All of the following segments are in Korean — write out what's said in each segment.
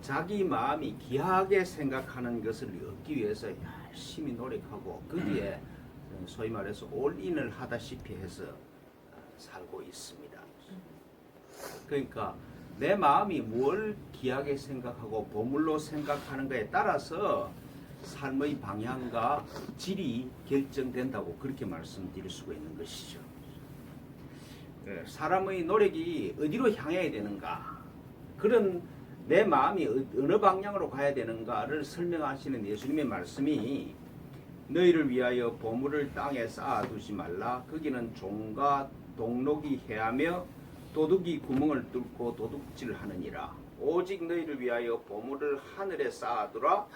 자기 마음이 귀하게 생각하는 것을 얻기 위해서 열심히 노력하고 거기에 소위 말해서 올인을 하다시피 해서 살고 있습니다. 그러니까 내 마음이 뭘 귀하게 생각하고 보물로 생각하는가에 따라서 삶의 방향과 질이 결정된다고 그렇게 말씀드릴 수가 있는 것이죠. 사람의 노력이 어디로 향해야 되는가, 그런 내 마음이 어느 방향으로 가야 되는가를 설명하시는 예수님의 말씀이 너희를 위하여 보물을 땅에 쌓아두지 말라. 거기는 종과 동록이 해하며 도둑이 구멍을 뚫고 도둑질하느니라. 오직 너희를 위하여 보물을 하늘에 쌓아두라.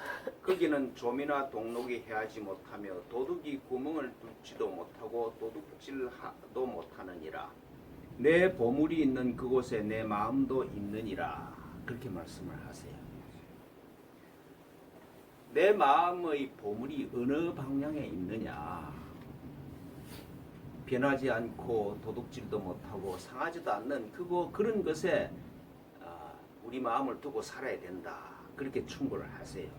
거기는 좀이나 동록이 해하지 못하며 도둑이 구멍을 뚫지도 못하고 도둑질도 못하느니라. 내 보물이 있는 그곳에 내 마음도 있느니라. 그렇게 말씀을 하세요. 내 마음의 보물이 어느 방향에 있느냐, 변하지 않고 도둑질도 못하고 상하지도 않는 그런 것에 우리 마음을 두고 살아야 된다. 그렇게 충고를 하세요.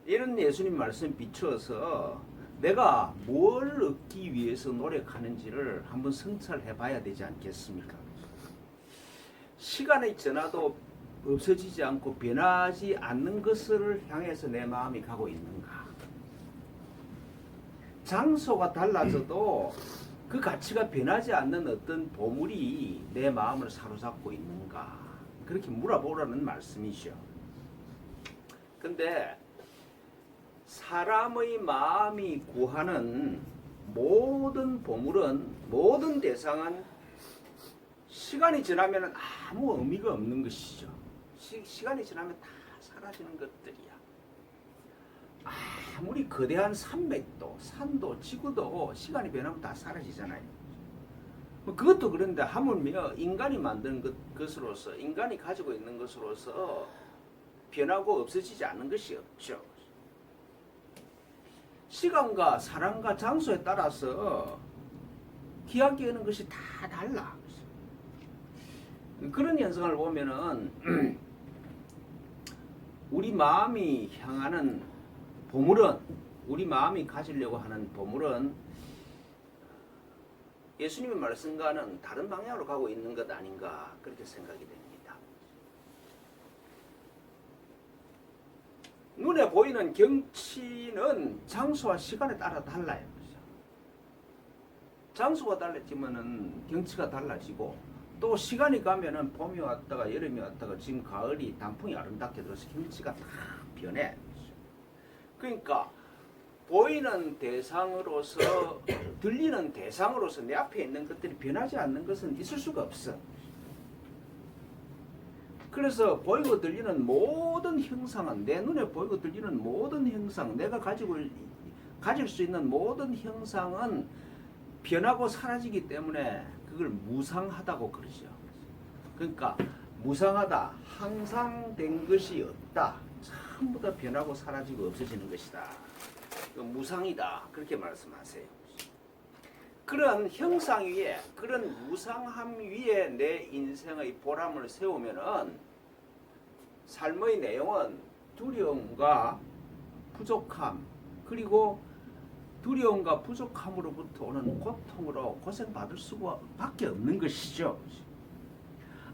이런 예수님 말씀 비추어서 내가 뭘 얻기 위해서 노력하는지를 한번 성찰해 봐야 되지 않겠습니까? 시간이 지나도 없어지지 않고 변하지 않는 것을 향해서 내 마음이 가고 있는가? 장소가 달라져도 그 가치가 변하지 않는 어떤 보물이 내 마음을 사로잡고 있는가? 그렇게 물어보라는 말씀이죠. 근데 사람의 마음이 구하는 모든 보물은, 모든 대상은 시간이 지나면 아무 의미가 없는 것이죠. 시간이 지나면 다 사라지는 것들이야. 아무리 거대한 산맥도, 산도, 지구도 시간이 변하면 다 사라지잖아요. 그것도 그런데 하물며 인간이 만든 것으로서, 인간이 가지고 있는 것으로서 변하고 없어지지 않는 것이 없죠. 시간과 사람과 장소에 따라서 귀하게 여는 것이 다 달라. 그런 현상을 보면은 우리 마음이 향하는 보물은, 우리 마음이 가지려고 하는 보물은 예수님의 말씀과는 다른 방향으로 가고 있는 것 아닌가, 그렇게 생각이 됩니다. 눈에 보이는 경치는 장소와 시간에 따라 달라요. 장소가 달라지면은 경치가 달라지고, 또 시간이 가면은 봄이 왔다가 여름이 왔다가 지금 가을이 단풍이 아름답게 들어서 경치가 다 변해. 그러니까 보이는 대상으로서, 들리는 대상으로서 내 앞에 있는 것들이 변하지 않는 것은 있을 수가 없어. 그래서 보이고 들리는 모든 형상은, 내 눈에 보이고 들리는 모든 형상, 내가 가질 수 있는 모든 형상은 변하고 사라지기 때문에 그걸 무상하다고 그러죠. 그러니까 무상하다, 항상 된 것이 없다, 전부 다 변하고 사라지고 없어지는 것이다, 무상이다, 그렇게 말씀하세요. 그런 형상 위에, 그런 무상함 위에 내 인생의 보람을 세우면은 삶의 내용은 두려움과 부족함, 그리고 두려움과 부족함으로부터 오는 고통으로 고생받을 수밖에 없는 것이죠.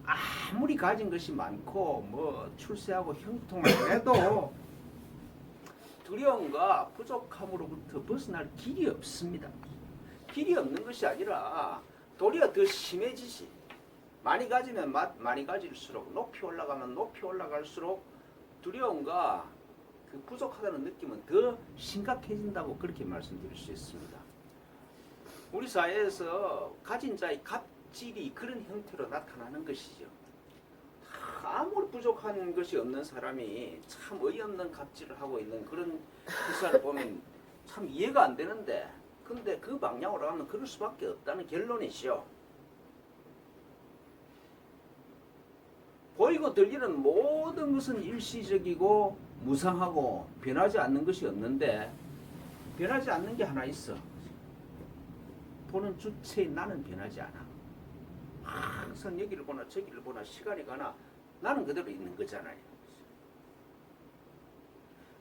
아무리 가진 것이 많고 뭐 출세하고 형통을 해도 두려움과 부족함으로부터 벗어날 길이 없습니다. 길이 없는 것이 아니라 도리어 더 심해지지. 많이 가지면 많이 가질수록, 높이 올라가면 높이 올라갈수록 두려움과 그 부족하다는 느낌은 더 심각해진다고 그렇게 말씀드릴 수 있습니다. 우리 사회에서 가진 자의 갑질이 그런 형태로 나타나는 것이죠. 아무리 부족한 것이 없는 사람이 참 어이없는 갑질을 하고 있는 그런 기사를 보면 참 이해가 안 되는데, 근데 그 방향으로 가면 그럴 수밖에 없다는 결론이죠. 보이고 들리는 모든 것은 일시적이고 무상하고 변하지 않는 것이 없는데, 변하지 않는 게 하나 있어. 보는 주체인 나는 변하지 않아. 항상 여기를 보나 저기를 보나 시간이 가나 나는 그대로 있는 거잖아요.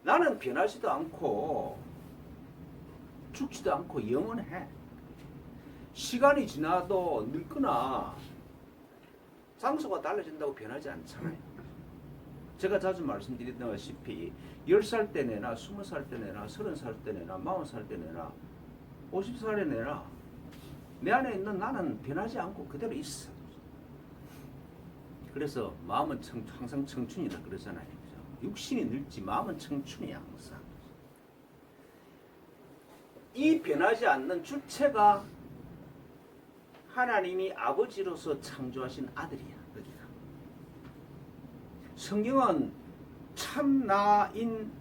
나는 변하지도 않고 죽지도 않고 영원해. 시간이 지나도 늙거나 장소가 달라진다고 변하지 않잖아요. 제가 자주 말씀드렸다시피 10살 때 내나 20살 때 내나 30살 때 내나 40살 때 내나 50살에 내나 내 안에 있는 나는 변하지 않고 그대로 있어. 그래서 마음은 항상 청춘이다 그러잖아요. 그죠? 육신이 늙지 마음은 청춘이야 항상. 이 변하지 않는 주체가 하나님이 아버지로서 창조하신 아들이야. 여기가. 성경은 참나인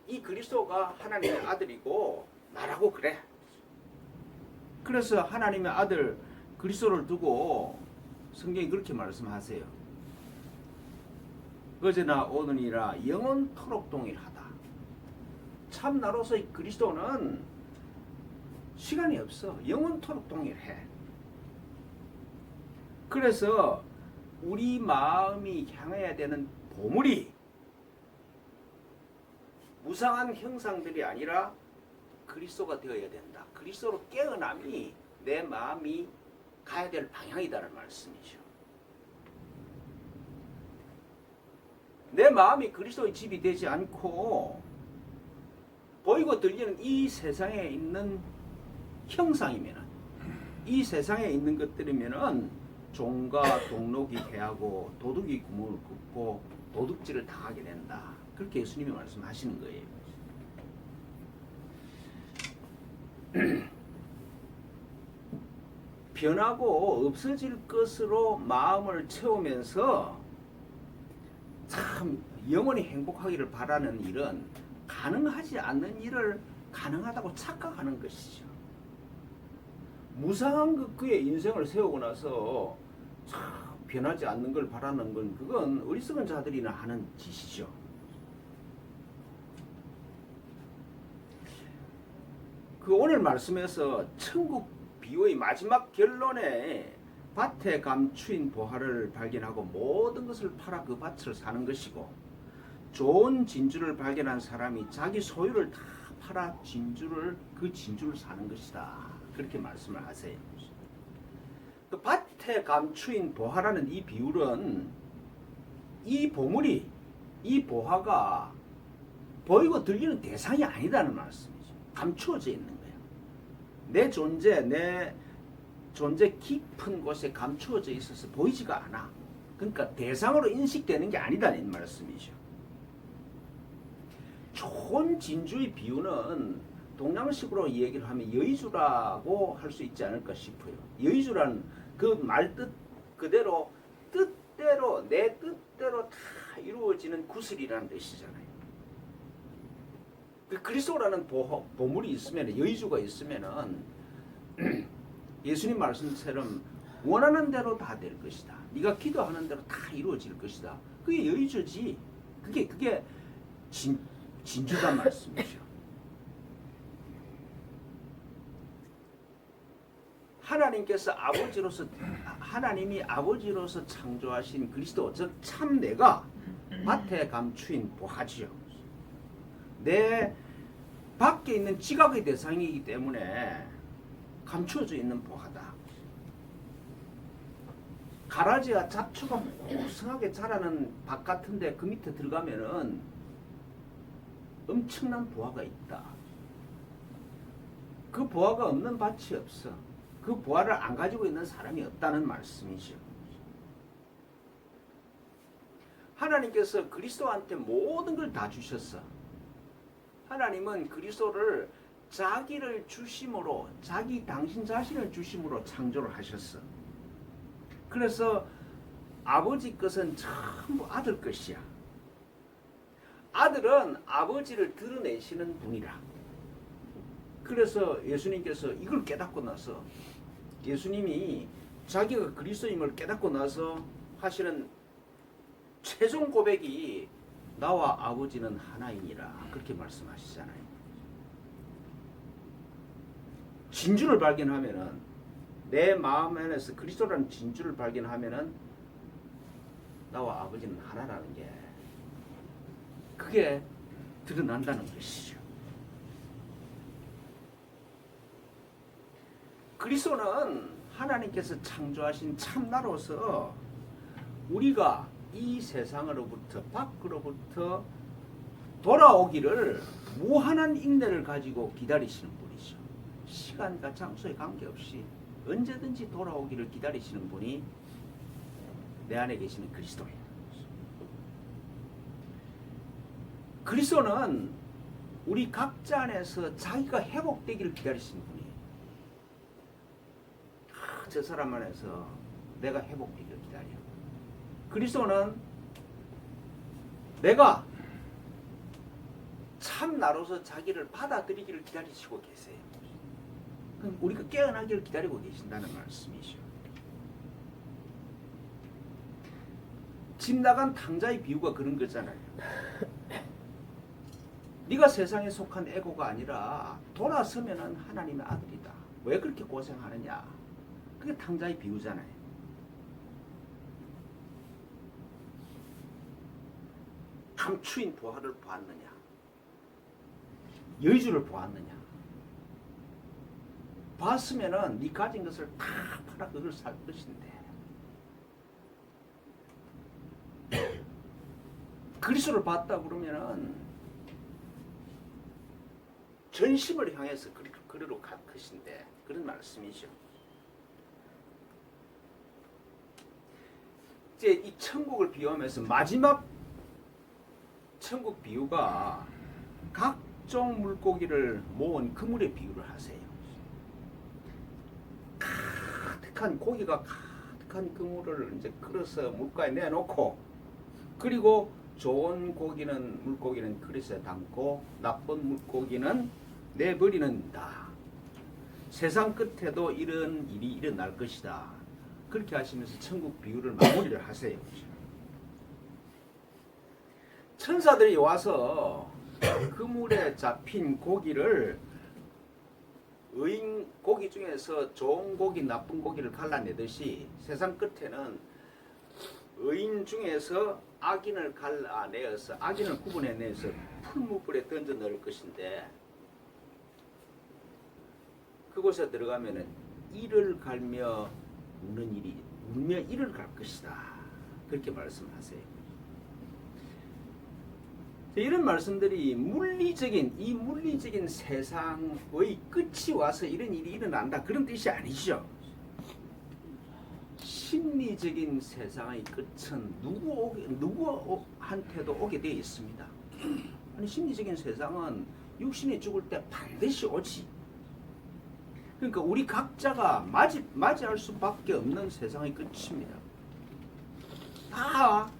이 그리스도가 하나님의 아들이고 나라고 그래. 그래서 하나님의 아들 그리스도를 두고 성경이 그렇게 말씀하세요. 어제나 오늘이라 영원토록 동일하다. 참나로서의 그리스도는 시간이 없어. 영원토록 동일해. 그래서 우리 마음이 향해야 되는 보물이 무상한 형상들이 아니라 그리스도가 되어야 된다. 그리스도로 깨어남이 내 마음이 가야 될 방향이다는 말씀이죠. 내 마음이 그리스도의 집이 되지 않고 보이고 들리는 이 세상에 있는 형상이면은, 이 세상에 있는 것들이면은 종과 동록이 해하고 도둑이 구멍을 굽고 도둑질을 당하게 된다. 그렇게 예수님이 말씀하시는 거예요. 변하고 없어질 것으로 마음을 채우면서 참 영원히 행복하기를 바라는 일은 가능하지 않는 일을 가능하다고 착각하는 것이죠. 무상한 그의 인생을 세우고 나서 참 변하지 않는 걸 바라는 건 그건 어리석은 자들이나 하는 짓이죠. 그 오늘 말씀에서 천국 비유의 마지막 결론에 밭에 감추인 보화를 발견하고 모든 것을 팔아 그 밭을 사는 것이고, 좋은 진주를 발견한 사람이 자기 소유를 다 팔아 그 진주를 사는 것이다. 그렇게 말씀을 하세요. 그 밭에 감추인 보화라는 이 비율은 이 보물이, 이 보화가 보이고 들리는 대상이 아니다는 말씀이죠. 감추어져 있는 거예요. 내 존재 깊은 곳에 감추어져 있어서 보이지가 않아. 그러니까 대상으로 인식되는 게 아니다는 말씀이죠. 좋은 진주의 비유는 동양식으로 얘기를 하면 여의주라고 할 수 있지 않을까 싶어요. 여의주라는 그 말뜻 그대로 뜻대로 내 뜻대로 다 이루어지는 구슬이라는 뜻이잖아요. 그 그리스도라는 보물이 있으면, 여의주가 있으면은 예수님 말씀처럼 원하는 대로 다 될 것이다. 네가 기도하는 대로 다 이루어질 것이다. 그게 여의주지. 그게 진주단 말씀이죠. 하나님이 아버지로서 창조하신 그리스도, 즉 참 내가 밭에 감추인 보화지요. 내 밖에 있는 지각의 대상이기 때문에 감추어져 있는 보화다. 가라지와 잡초가 무성하게 자라는 밭 같은데 그 밑에 들어가면은 엄청난 보화가 있다. 그 보화가 없는 밭이 없어. 그 보화를 안 가지고 있는 사람이 없다는 말씀이죠. 하나님께서 그리스도한테 모든 걸 다 주셨어. 하나님은 그리스도를 자기를 주심으로, 당신 자신을 주심으로 창조를 하셨어. 그래서 아버지 것은 전부 아들 것이야. 아들은 아버지를 드러내시는 분이라. 그래서 예수님께서 이걸 깨닫고 나서, 예수님이 자기가 그리스도임을 깨닫고 나서 하시는 최종 고백이 나와 아버지는 하나이니라. 그렇게 말씀하시잖아요. 진주를 발견하면은, 내 마음 안에서 그리스도라는 진주를 발견하면은 나와 아버지는 하나라는 게 그게 드러난다는 것이죠. 그리스도는 하나님께서 창조하신 참나로서 우리가 이 세상으로부터 밖으로부터 돌아오기를 무한한 인내를 가지고 기다리시는 분이죠. 시간과 장소에 관계없이 언제든지 돌아오기를 기다리시는 분이 내 안에 계시는 그리스도예요. 그리스도는 우리 각자 안에서 자기가 회복되기를 기다리시는 분이에요. 저 사람 안에서 내가 회복되기를 기다려. 그리스도는 내가 참 나로서 자기를 받아들이기를 기다리시고 계세요. 그럼 우리가 깨어나기를 기다리고 계신다는 말씀이죠. 집 나간 탕자의 비유가 그런 거잖아요. 네가 세상에 속한 에고가 아니라 돌아서면은 하나님의 아들이다. 왜 그렇게 고생하느냐? 그게 탕자의 비유잖아요. 감추인 보화를 보았느냐? 여주를 보았느냐? 봤으면은 네 가진 것을 다 팔아 그걸 살 것인데 그리스도를 봤다 그러면은 전심을 향해서 그리로 갈 것인데 그런 말씀이죠. 이제 이 천국을 비유하면서 마지막 천국 비유가 각종 물고기를 모은 그물의 비유를 하세요. 가득한 고기가 가득한 그물을 이제 끌어서 물가에 내놓고 그리고 좋은 물고기는 그릇에 담고 나쁜 물고기는 내버리는다. 세상 끝에도 이런 일이 일어날 것이다. 그렇게 하시면서 천국 비유를 마무리를 하세요. 천사들이 와서 그물에 잡힌 고기를 고기 중에서 좋은 고기, 나쁜 고기를 갈라내듯이 세상 끝에는 의인 중에서 악인을 갈라내어서 악인을 구분해내서 풀무불에 던져 넣을 것인데 그곳에 들어가면은 이를 갈며 울며 이를 갈 것이다. 그렇게 말씀하세요. 이런 말씀들이 이 물리적인 세상의 끝이 와서 이런 일이 일어난다 그런 뜻이 아니죠. 심리적인 세상의 끝은 누구한테도 오게 되어 있습니다. 아니 심리적인 세상은 육신이 죽을 때 반드시 오지. 그러니까 우리 각자가 맞이할 수밖에 없는 세상의 끝입니다. 다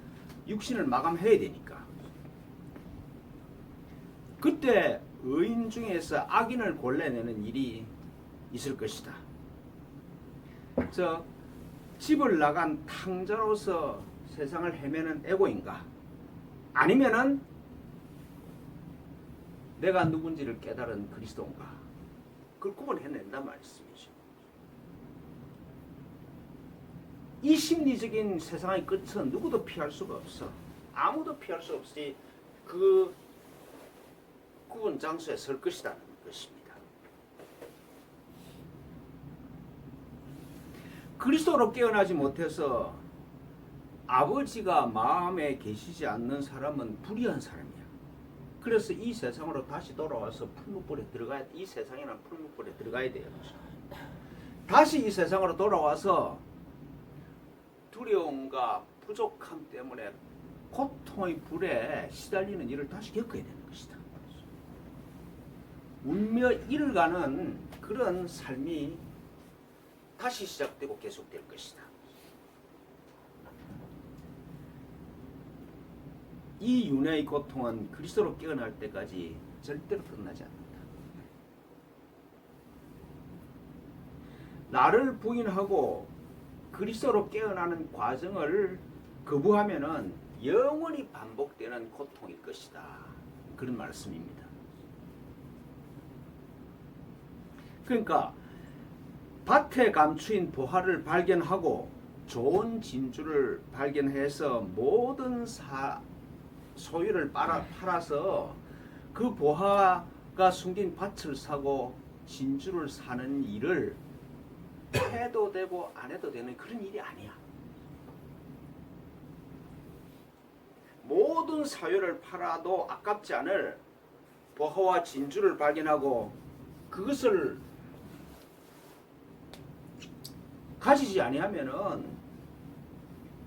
육신을 마감해야 되니까. 그때 의인 중에서 악인을 골라내는 일이 있을 것이다. 집을 나간 탕자로서 세상을 헤매는 에고인가? 아니면은 내가 누군지를 깨달은 그리스도인가? 그걸 구분해낸단 말씀이죠. 이 심리적인 세상의 끝은 누구도 피할 수가 없어. 아무도 피할 수 없이 그 구분 장소에 설 것이라는 것입니다. 그리스도로 깨어나지 못해서 아버지가 마음에 계시지 않는 사람은 불의한 사람이야. 그래서 이 세상으로 다시 돌아와서 풀무불에 들어가야 이 세상에는 풀무불에 들어가야 돼요. 다시 이 세상으로 돌아와서 두려움과 부족함 때문에 고통의 불에 시달리는 일을 다시 겪어야 되는 것이다. 울며 이를 가는 그런 삶이 다시 시작되고 계속될 것이다. 이 윤회의 고통은 그리스도로 깨어날 때까지 절대로 끝나지 않는다. 나를 부인하고 그리스도로 깨어나는 과정을 거부하면은 영원히 반복되는 고통일 것이다. 그런 말씀입니다. 그러니까 밭에 감추인 보화를 발견하고 좋은 진주를 발견해서 모든 소유를 팔아서 그 보화가 숨긴 밭을 사고 진주를 사는 일을 해도 되고 안 해도 되는 그런 일이 아니야. 모든 사유를 팔아도 아깝지 않을 보화와 진주를 발견하고 그것을 가지지 아니하면은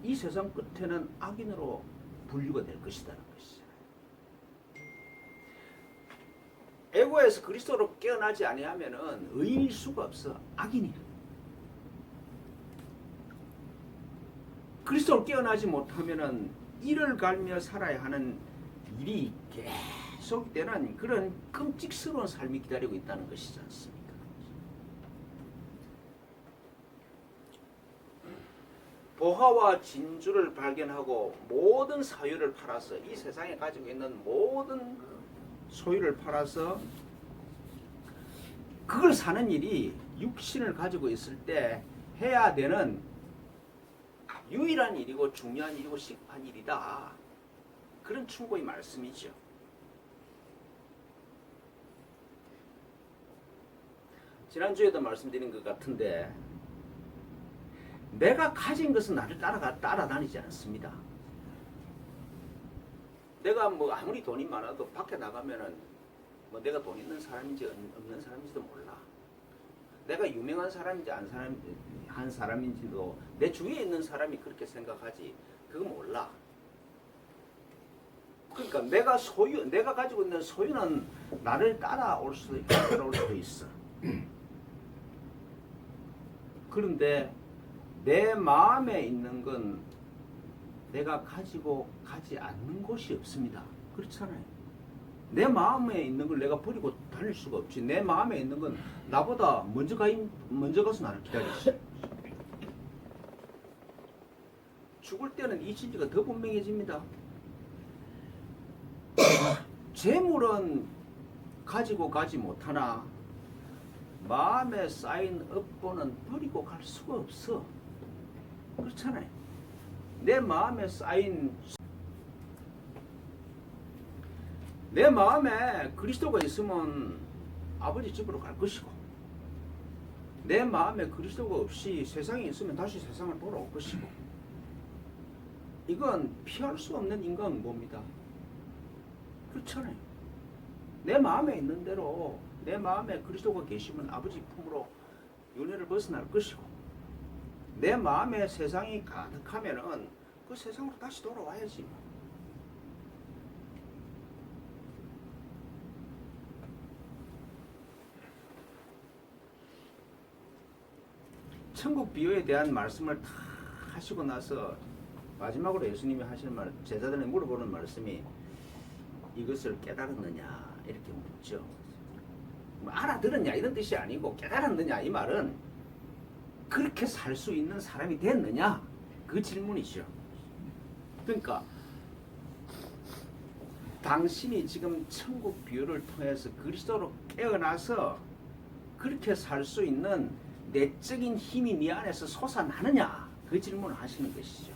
이 세상 끝에는 악인으로 분류가 될 것이라는 것이잖아요. 에고에서 그리스도로 깨어나지 아니하면은 의인일 수가 없어. 악인이야. 그리스도로 깨어나지 못하면은 이를 갈며 살아야 하는 일이 계속되는 그런 끔찍스러운 삶이 기다리고 있다는 것이지 않습니까? 보화와 진주를 발견하고 모든 사유를 팔아서 이 세상에 가지고 있는 모든 소유를 팔아서 그걸 사는 일이 육신을 가지고 있을 때 해야 되는 유일한 일이고 중요한 일이고 시급한 일이다. 그런 충고의 말씀이죠. 지난주에도 말씀드린 것 같은데 내가 가진 것은 나를 따라다니지 않습니다. 내가 뭐 아무리 돈이 많아도 밖에 나가면은 뭐 내가 돈 있는 사람인지 없는 사람인지도 몰라. 내가 유명한 사람인지 한 사람인지도 내 주위에 있는 사람이 그렇게 생각하지 그거 몰라. 그러니까 내가 가지고 있는 소유는 나를 따라올 수도 있어. 그런데 내 마음에 있는 건 내가 가지고 가지 않는 곳이 없습니다. 그렇잖아요. 내 마음에 있는 걸 내가 버리고 다닐 수가 없지. 내 마음에 있는 건 나보다 먼저 가서 나를 기다리지. 죽을 때는 이 진리가 더 분명해집니다. 재물은 가지고 가지 못하나 마음에 쌓인 업보는 버리고 갈 수가 없어. 그렇잖아요. 내 마음에 그리스도가 있으면 아버지 집으로 갈 것이고 내 마음에 그리스도가 없이 세상에 있으면 다시 세상을 돌아올 것이고 이건 피할 수 없는 인간응보입니다. 그렇잖아요. 내 마음에 있는 대로 내 마음에 그리스도가 계시면 아버지 품으로 윤회를 벗어날 것이고 내 마음에 세상이 가득하면은 그 세상으로 다시 돌아와야지. 천국 비유에 대한 말씀을 다 하시고 나서 마지막으로 예수님이 하시는 말, 제자들에게 물어보는 말씀이 이것을 깨달았느냐 이렇게 묻죠. 뭐 알아들었냐 이런 뜻이 아니고 깨달았느냐 이 말은 그렇게 살 수 있는 사람이 됐느냐 그 질문이죠. 그러니까 당신이 지금 천국 비유를 통해서 그리스도로 깨어나서 그렇게 살 수 있는 내적인 힘이 네 안에서 솟아나느냐 그 질문을 하시는 것이죠.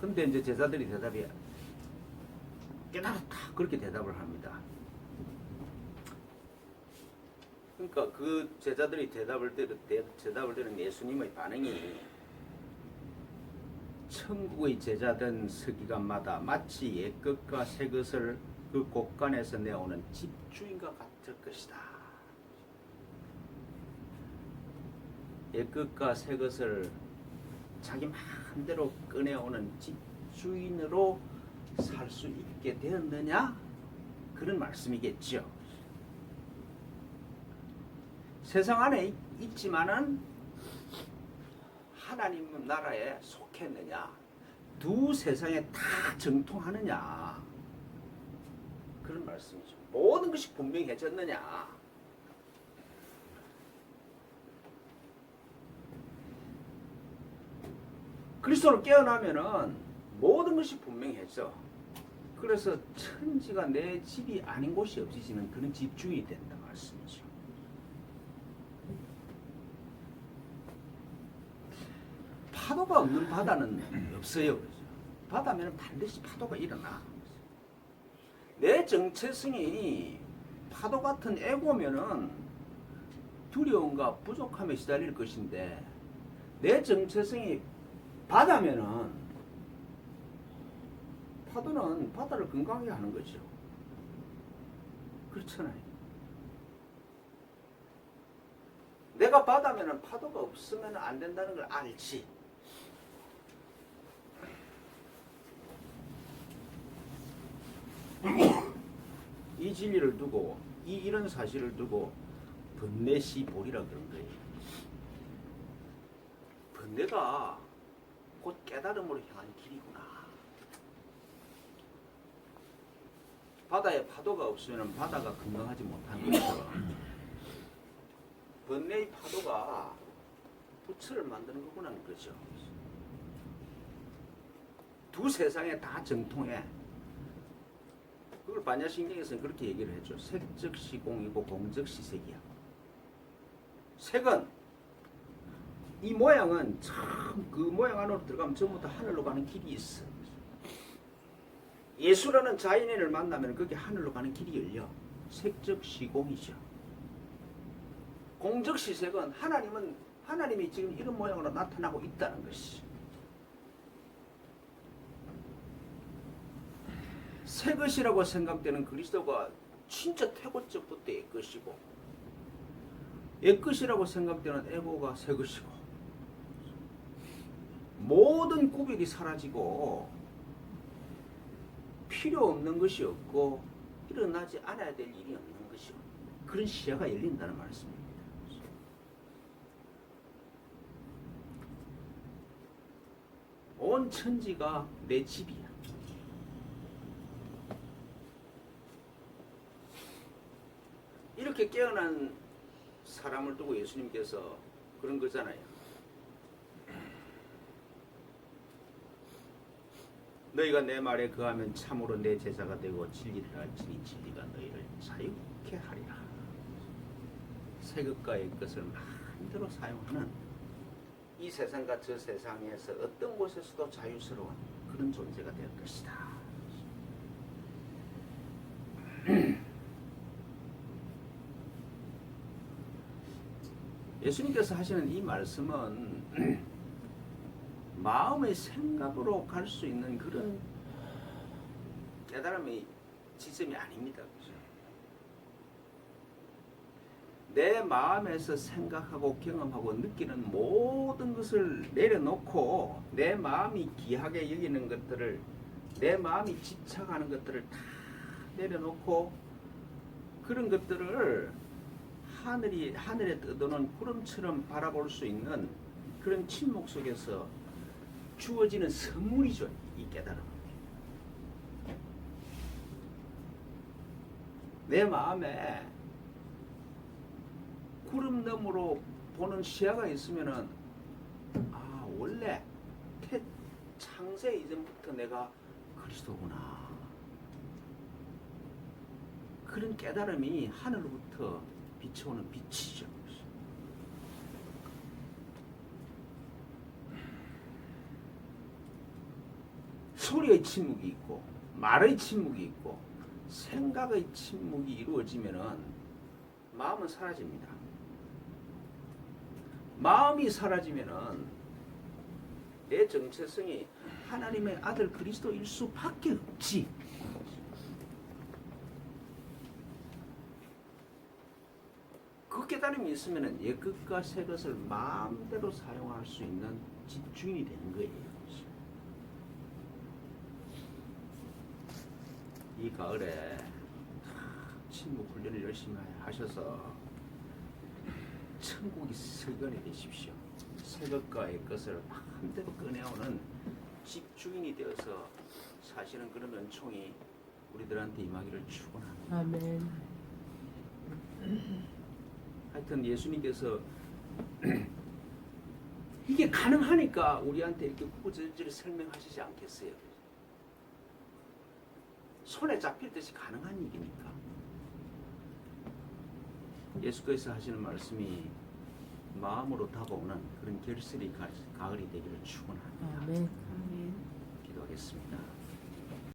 근데 이제 제자들이 대답이 깨달았다 그렇게 대답을 합니다. 그러니까 그 제자들이 대답을 들은 예수님의 반응이 천국의 제자된 서기관마다 마치 옛것과 새것을 그 곳간에서 내오는 집주인과 같을 것이다. 옛것과 새것을 자기 마음대로 꺼내오는 집주인으로 살 수 있게 되었느냐? 그런 말씀이겠죠. 세상 안에 있지만은 하나님 나라에 속했느냐? 두 세상에 다 정통하느냐? 그런 말씀이죠. 모든 것이 분명해졌느냐? 그리스도로 깨어나면은 모든 것이 분명해져. 그래서 천지가 내 집이 아닌 곳이 없어지는 그런 집주인이 된다 말씀이죠. 파도가 없는 바다는 없어요. 바다면 반드시 파도가 일어나. 내 정체성이 파도 같은 에고면은 두려움과 부족함에 시달릴 것인데, 내 정체성이 바다면은 파도는 바다를 건강하게 하는 거죠. 그렇잖아요. 내가 바다면은 파도가 없으면 안 된다는 걸 알지. 이 진리를 두고, 이런 사실을 두고 번뇌시 보리라 그런 거예요. 번뇌가 곧 깨달음으로 향한 길이구나. 바다에 파도가 없으면 바다가 건강하지 못한 것처럼 번뇌의 파도가 부처를 만드는 거구나 그죠. 두 세상에 다 정통해. 그걸 반야신경에서는 그렇게 얘기를 해줘. 색즉 시공이고 공즉 시색이야. 색은 이 모양은 참 그 모양 안으로 들어가면 전부 다 하늘로 가는 길이 있어. 예수라는 자연인을 만나면 그게 하늘로 가는 길이 열려. 색즉 시공이죠. 공즉 시색은 하나님이 지금 이런 모양으로 나타나고 있다는 것이. 새 것이라고 생각되는 그리스도가 진짜 태고적부터 옛 것이고, 옛 것이라고 생각되는 에고가 새 것이고, 모든 구별이 사라지고 필요 없는 것이 없고 일어나지 않아야 될 일이 없는 것이고, 그런 시야가 열린다는 말씀입니다. 온 천지가 내 집이야. 이렇게 깨어난 사람을 두고 예수님께서 그런 거잖아요. 너희가 내 말에 거하면 참으로 내 제자가 되고 진리를 알지니 진리가 너희를 자유케 하리라. 새 것과 옛 것을 마음대로 사용하는 이 세상과 저 세상에서 어떤 곳에서도 자유스러운 그런 존재가 될 것이다. 예수님께서 하시는 이 말씀은 마음의 생각으로 갈 수 있는 그런 깨달음의 지점이 아닙니다. 내 마음에서 생각하고 경험하고 느끼는 모든 것을 내려놓고 내 마음이 귀하게 여기는 것들을, 내 마음이 집착하는 것들을 다 내려놓고 그런 것들을 하늘에 떠도는 구름처럼 바라볼 수 있는 그런 침묵 속에서 주어지는 선물이죠, 이 깨달음. 내 마음에 구름 너머로 보는 시야가 있으면은, 아, 원래 창세 이전부터 내가 그리스도구나. 그런 깨달음이 하늘로부터 비춰오는 빛이죠. 소리의 침묵이 있고 말의 침묵이 있고 생각의 침묵이 이루어지면은 마음은 사라집니다. 마음이 사라지면은 내 정체성이 하나님의 아들 그리스도일 수밖에 없지. 그 깨달음이 있으면은 옛것과 새것을 마음대로 사용할 수 있는 집중이 되는 거예요. 이 가을에 침묵 훈련을 열심히 하셔서 천국이 설견이 되십시오. 새 것과 옛 것을 마음대로 꺼내오는 집주인이 되어서 사시는 그런 은총이 우리들한테 임하기를 축원합니다. 아멘. 하여튼 예수님께서 이게 가능하니까 우리한테 이렇게 구구절절 설명하시지 않겠어요? 손에 잡힐 듯이 가능한 일이니까. 예수께서 하시는 말씀이 마음으로 다가오는 그런 결실이 가을이 되기를 축원합니다. 아멘. 아멘. 기도하겠습니다.